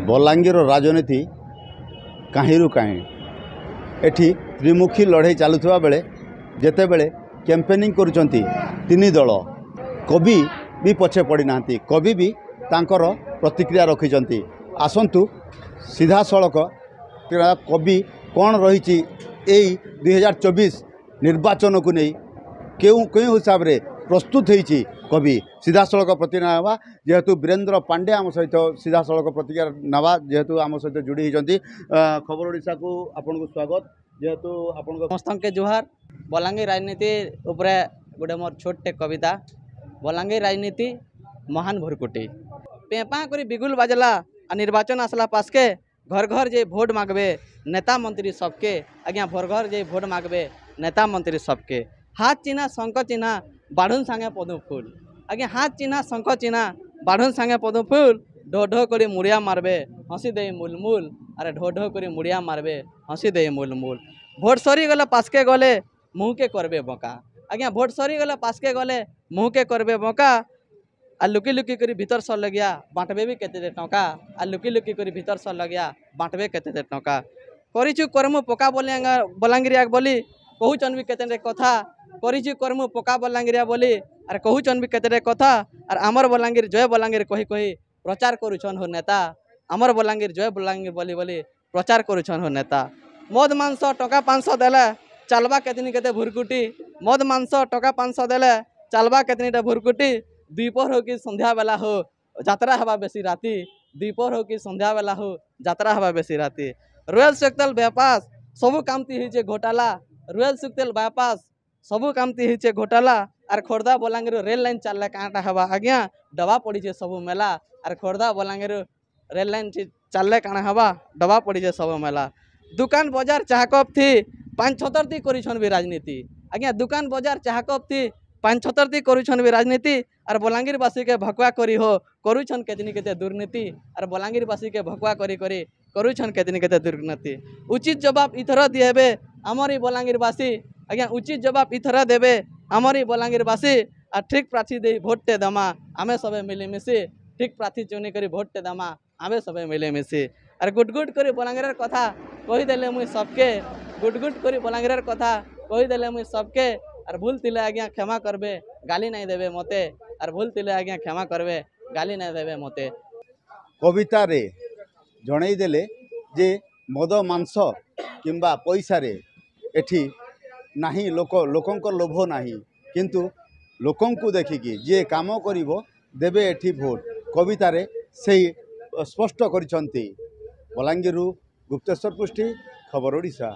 बलांगीर राजनीति कहीं कहीं एठी त्रिमुखी लड़ाई चलुवा बेले जेते बेले कैंपेनिंग करुचंती तीन दल कवि भी पछे पड़ी ना कवि भी तांकर प्रतिक्रिया रखिंट आसतु सीधा सड़क कवि कौन रही 2024 निर्वाचन को नहीं क्यों क्यों हिसाब से प्रस्तुत होती कवि सीधा सड़क प्रतिक्रिया नवा जेहेतु वीरेंद्र पांडे आम सहित सीधा सड़क प्रतिक्रिया नवा जेहेतु आम सहित जोड़ी होती खबर ओडिशा को आपन को स्वागत जेहेतु आपन समस्त के जुहार। बलांगीर राजनीति उपरे गोटे मोर छोटे कविता बलांगीर राजनीति महान भुरकुटी पेपा करी बिगुल बाजला आ निर्वाचन आसला पास के घर घर जे भोट मांगबे नेता मंत्री सबके आज्ञा घर घर जे भोट मांगबे नेता मंत्री सबके हाथ चिन्हा शंख चिन्हा बाढ़ुन सांगे पदु फूल आज्ञा हाथ चिन्हा शंख चिन्हा बाढ़ुन सांगे पदु फूल ढो ढो करी मुड़िया मारबे हंसी दे मूलमूल अरे ढो ढो करी मुड़िया मारबे हंसी दे मूलमूल भोट सरी गले पासके गले मुँह के करबे बका आज्ञा भोट सरी गले पासके गले मुँह के करबे बका आ लुकी लुकी करी भीतर सर लगिया बांटबे भी केते टंका आ लुकी लुकी करी भीतर सर लगिया बांटबे केते टंका करिछु कर्म पका बलांगीरिया बोली कहूचन भी केते कथा करिछु कर्म पका बलांगीरिया बोली अरे कहूचन भी केते कथा और आमर बलांगीर जय बलांगीर कही कही प्रचार करुछन हो नेता आमर बलांगीर जय बलांगीर बोली बोली प्रचार करुछन हो नेता मद मांस टका 500 देले चलबा केतनी केते भुरकुटी मद मांस टका 500 देले चलबा केतनीटा भुरकुटी द्वीपर हो कि संध्या बेला हो यात्रा हवा बेसी राति द्वीपर हो कि संध्या बेला हो यात्रा हवा बेसी राति रॉयल सुक्तेल बाईपास सबू कामती होइछे घोटाला रॉयल सुक्तेल बाईपास सबू कामती होइछे घोटाला आर खोर्धा बलांगीर रेल लाइन चलले काँटा हवा आज्ञा डबा पड़ीछे सबू मेला आर खोर्धा बलांगीर रेल लाइन चलले काଣା हवा डबा पड़ीछे सबू मेला दुकान बाजार चाहकप थी 5-76 ती करिछन भी राजनीति आज्ञा दुकान बाजार चाहकप थी 5-76 ती करुछन भी राजनीति और बलांगीरवासी के भकुआ करी हो करुछन केतनी केते दुर्नीति और बलांगीरवासी के भकुआ करी करी करुछन केतनी केते दुर्नीति उचित जवाब इथर दिएबे आमरी बलांगीरवासी आज्ञा उचित जवाब इथर देबे आमरी बलांगीरवासी और ठीक प्रार्थी दे भोट टे दमा आमे सबे मिलीमिशी ठीक प्रार्थी चुनी करी भोट टे दमा आमे सबे मिलीमिशी और गुटगुट करी बलांगीर कथा कहीदेले मुई सबके गुटगुट करी बलांगीर कथा कहीदेले मुई सबके और भूल तिले आज्ञा क्षमा करबे गाली नहीं देबे मते और भूल तिले आज्ञा क्षमा करबे गाली नहीं देबे मते कविता रे जणई देले जे मद मांस किंबा पैसा रे एठी नाही लोकंकर लोभ नाही किंतु लोकंकु देखिकी जे काम करिवो देबे एठी भोट कविता रे सेही स्पष्ट करिसंती बलांगीरु गुप्तेश्वर पृष्टि खबर ओडिशा।